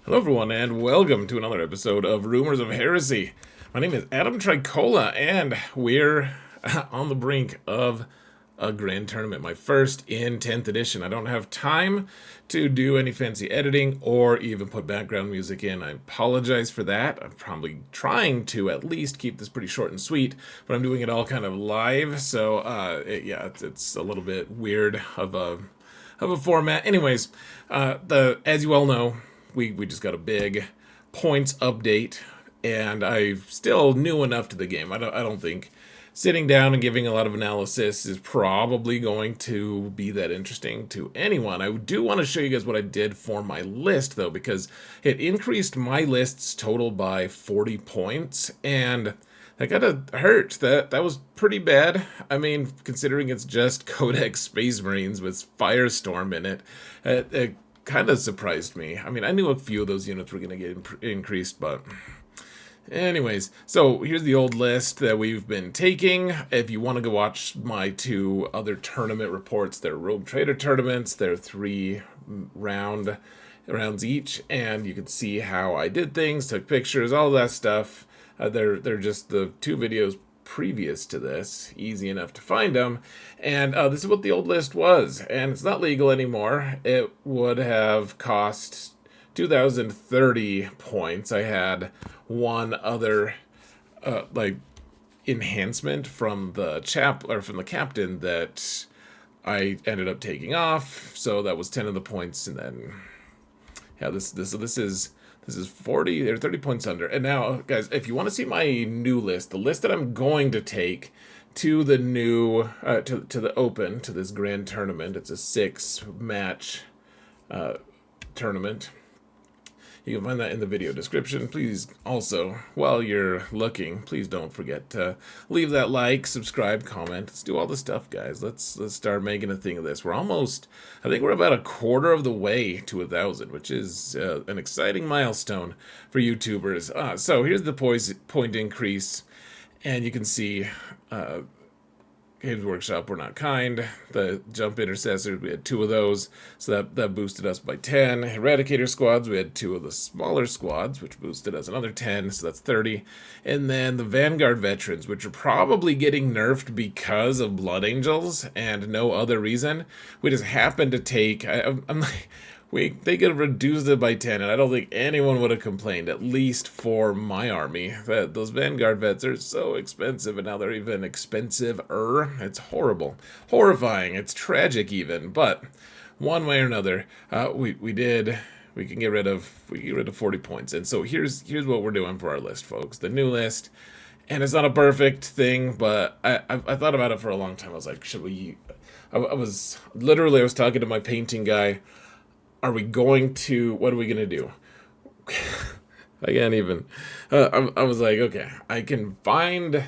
Hello everyone and welcome to another episode of Rumors of Heresy. My name is Adam Tricola and we're on the brink of a grand tournament. My first in 10th edition. I don't have time to do any fancy editing or even put background music in. I apologize for that. I'm probably trying to at least keep this pretty short and sweet, but I'm doing it all kind of live, so it's a little bit weird of a format. Anyways, as you all know, we just got a big points update, and I'm still new enough to the game. I don't think sitting down and giving a lot of analysis is probably going to be that interesting to anyone. I do want to show you guys what I did for my list, though, because it increased my list's total by 40 points, and that gotta hurt. That was pretty bad. I mean, considering it's just Codex Space Marines with Firestorm in it, it kind of surprised me. I mean, I knew a few of those units were gonna get increased, but anyways, so here's the old list that we've been taking. If you want to go watch my two other tournament reports, they're Rogue Trader tournaments. They're 3 rounds each, and you can see how I did things, took pictures, all that stuff. They're just the 2 videos previous to this, easy enough to find them, and this is what the old list was, and it's not legal anymore. It would have cost 2,030 points. I had one other enhancement from the captain that I ended up taking off, so that was 10 of the points, and then yeah, this is 40 or 30 points under. And now, guys, if you want to see my new list, the list that I'm going to take to the new to the open, to this grand tournament, it's a 6-match tournament. You can find that in the video description. Please also, while you're looking, please don't forget to leave that like, subscribe, comment. Let's do all the stuff, guys. Let's start making a thing of this. I think we're about a quarter of the way to 1,000, which is an exciting milestone for YouTubers. So here's the point increase, and you can see Games Workshop were not kind. The Jump Intercessors, we had 2 of those, so that boosted us by 10. Eradicator Squads, we had 2 of the smaller squads, which boosted us another 10, so that's 30. And then the Vanguard Veterans, which are probably getting nerfed because of Blood Angels and no other reason. We just happened to take... I'm like... They could have reduced it by 10, and I don't think anyone would have complained, at least for my army. Those Vanguard vets are so expensive, and now they're even expensive-er. It's horrible. Horrifying. It's tragic, even. But one way or another, we can get rid of 40 points. And so here's what we're doing for our list, folks. The new list. And it's not a perfect thing, but I thought about it for a long time. I was like, should we... I was talking to my painting guy. What are we going to do? I can't even. I was like, okay, I can find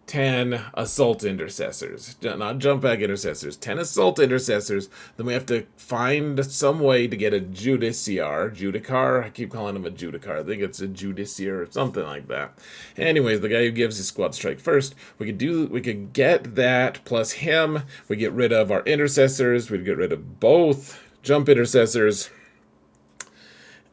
10 assault intercessors, not jump back intercessors, 10 assault intercessors. Then we have to find some way to get a Judicar. I keep calling him a Judicar. I think it's a Judiciar or something like that. Anyways, the guy who gives his squad strike first, we could get that plus him. We get rid of our intercessors. We'd get rid of both jump intercessors,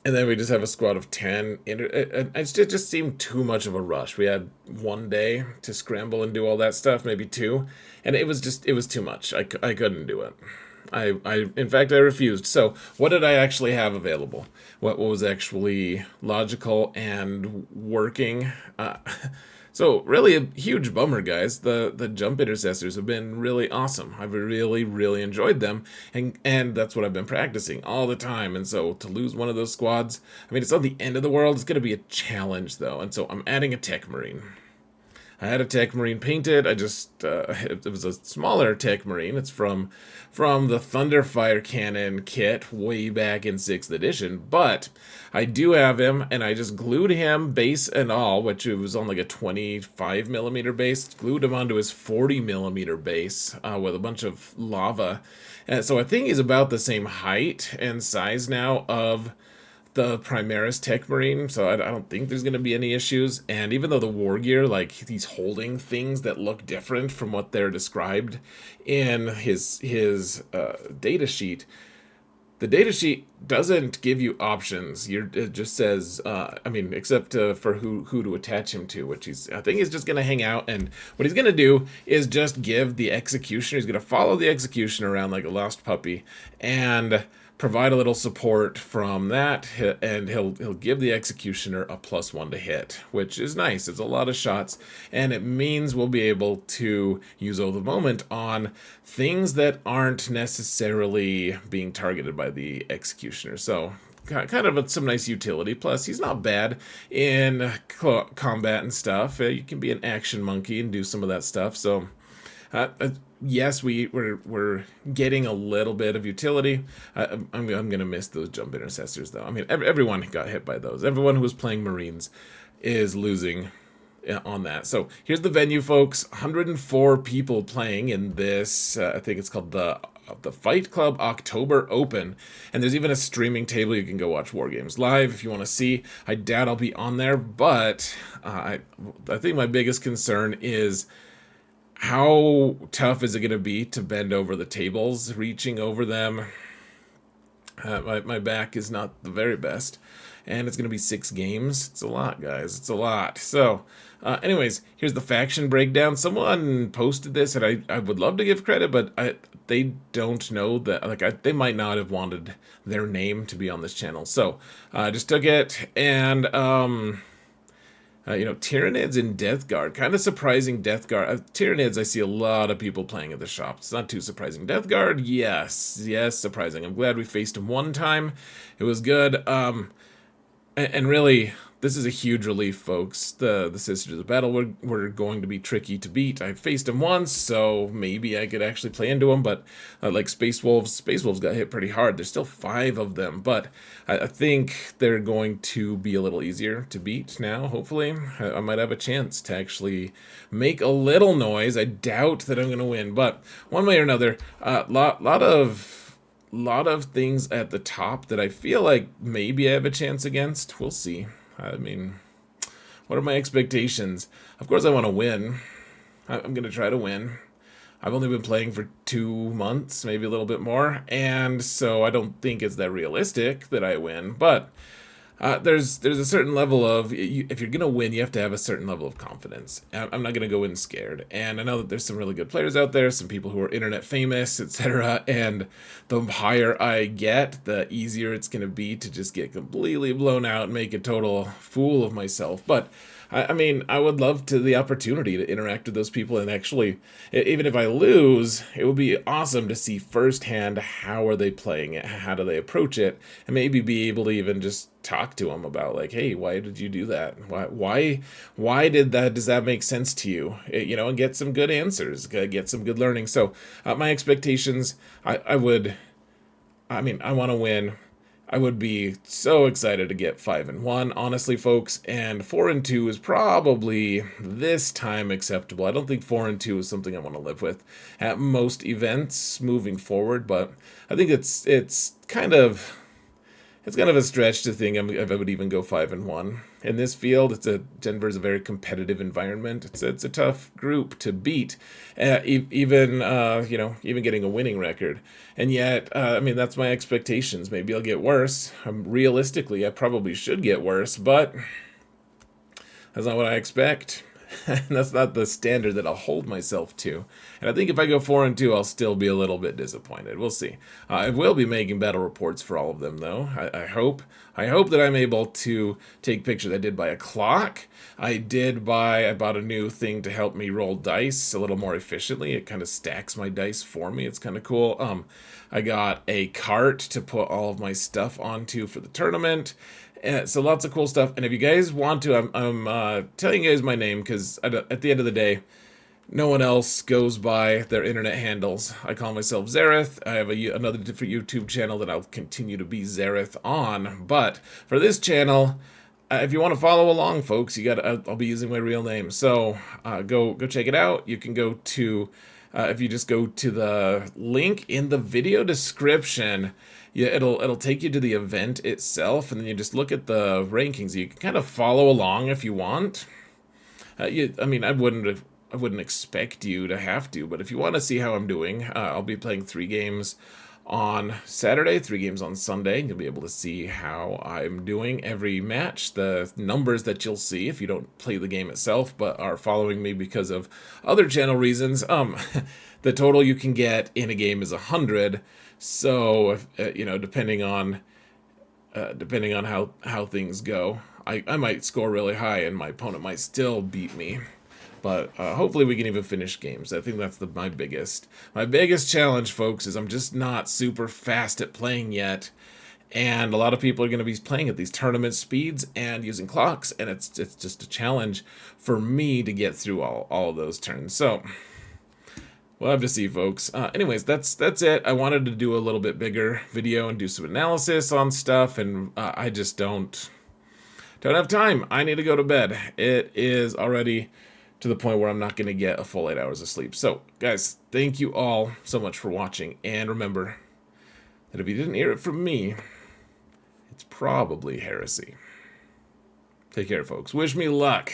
and then we just have a squad of 10. It just seemed too much of a rush. We had 1 day to scramble and do all that stuff, maybe 2, and it was too much. I couldn't do it. In fact, I refused. So what did I actually have available? What was actually logical and working? So really a huge bummer, guys. The jump intercessors have been really awesome. I've really, really enjoyed them, and that's what I've been practicing all the time. And so to lose one of those squads, I mean, it's not the end of the world. It's going to be a challenge, though. And so I'm adding a Techmarine. I had a Techmarine painted. I just it was a smaller Techmarine. It's from the Thunderfire Cannon kit way back in 6th edition, but I do have him, and I just glued him, base and all, which it was on like a 25mm base, glued him onto his 40mm base with a bunch of lava. And so I think he's about the same height and size now of the Primaris Techmarine, so I don't think there's going to be any issues. And even though the war gear, like, he's holding things that look different from what they're described in his data sheet, the datasheet doesn't give you options. It just says, I mean, except for who to attach him to, which I think he's just going to hang out. And what he's going to do is just give the executioner, he's going to follow the executioner around like a lost puppy and provide a little support from that, and he'll give the executioner a +1 to hit, which is nice. It's a lot of shots, and it means we'll be able to use O the Moment on things that aren't necessarily being targeted by the executioner. So kind of some nice utility. Plus, he's not bad in combat and stuff. You can be an action monkey and do some of that stuff. So yes, we're getting a little bit of utility. I'm gonna miss those jump intercessors though. I mean, everyone got hit by those. Everyone who was playing Marines is losing on that. So here's the venue, folks. 104 people playing in this. I think it's called the Fight Club October Open, and there's even a streaming table. You can go watch War Games live if you want to see. I doubt I'll be on there, but I think my biggest concern is how tough is it going to be to bend over the tables, reaching over them? My back is not the very best, and it's going to be 6 games. It's a lot, guys. It's a lot. So, anyways, here's the faction breakdown. Someone posted this, and I would love to give credit, but they don't know that. Like, they might not have wanted their name to be on this channel. So, I just took it, and you know, Tyranids and Death Guard. Kind of surprising, Death Guard. Tyranids, I see a lot of people playing at the shop. It's not too surprising. Death Guard, yes, surprising. I'm glad we faced him one time. It was good. And really, this is a huge relief, folks. The Sisters of Battle were going to be tricky to beat. I faced him once, so maybe I could actually play into him, but like Space Wolves got hit pretty hard. There's still 5 of them, but I think they're going to be a little easier to beat now, hopefully. I might have a chance to actually make a little noise. I doubt that I'm going to win, but one way or another, lot of things at the top that I feel like maybe I have a chance against. We'll see. I mean, what are my expectations? Of course I want to win. I'm going to try to win. I've only been playing for 2 months, maybe a little bit more, and so I don't think it's that realistic that I win, but there's a certain level of, if you're going to win, you have to have a certain level of confidence. I'm not going to go in scared. And I know that there's some really good players out there, some people who are internet famous, etc. And the higher I get, the easier it's going to be to just get completely blown out and make a total fool of myself. But I mean, I would love the opportunity to interact with those people, and actually, even if I lose, it would be awesome to see firsthand how are they playing it, how do they approach it, and maybe be able to even just talk to them about, like, hey, why did you do that? Why did that? Does that make sense to you? You know, and get some good answers, get some good learning. So my expectations, I want to win. I would be so excited to get 5-1, honestly, folks, and 4-2 is probably this time acceptable. I don't think 4-2 is something I want to live with at most events moving forward, but I think it's kind of a stretch to think I would even go 5-1 in this field. Denver's a very competitive environment. It's a tough group to beat, even getting a winning record. And yet, I mean, that's my expectations. Maybe I'll get worse. Realistically, I probably should get worse, but that's not what I expect. And that's not the standard that I'll hold myself to. And I think if I go 4-2, I'll still be a little bit disappointed. We'll see. I will be making battle reports for all of them, though. I hope that I'm able to take pictures. I did buy a clock. I bought a new thing to help me roll dice a little more efficiently. It kind of stacks my dice for me. It's kind of cool. I got a cart to put all of my stuff onto for the tournament. So lots of cool stuff. And if you guys want to, I'm telling you guys my name because at the end of the day, no one else goes by their internet handles. I call myself Zareth. I have another different YouTube channel that I'll continue to be Zareth on. But for this channel, if you want to follow along, folks, I'll be using my real name. So go check it out. You can go to, if you just go to the link in the video description, yeah, it'll take you to the event itself, and then you just look at the rankings. You can kind of follow along if you want. I wouldn't expect you to have to, but if you want to see how I'm doing, I'll be playing 3 games on Saturday, 3 games on Sunday. You'll be able to see how I'm doing every match. The numbers that you'll see if you don't play the game itself, but are following me because of other channel reasons. The total you can get in a game is 100. So, you know, depending on how things go, I might score really high and my opponent might still beat me. But hopefully we can even finish games. I think that's my biggest challenge, folks, is I'm just not super fast at playing yet. And a lot of people are going to be playing at these tournament speeds and using clocks, and it's just a challenge for me to get through all of those turns. So we'll have to see, folks. Anyways, that's it. I wanted to do a little bit bigger video and do some analysis on stuff, and I just don't have time. I need to go to bed. It is already to the point where I'm not going to get a full 8 hours of sleep. So, guys, thank you all so much for watching. And remember that if you didn't hear it from me, it's probably heresy. Take care, folks. Wish me luck.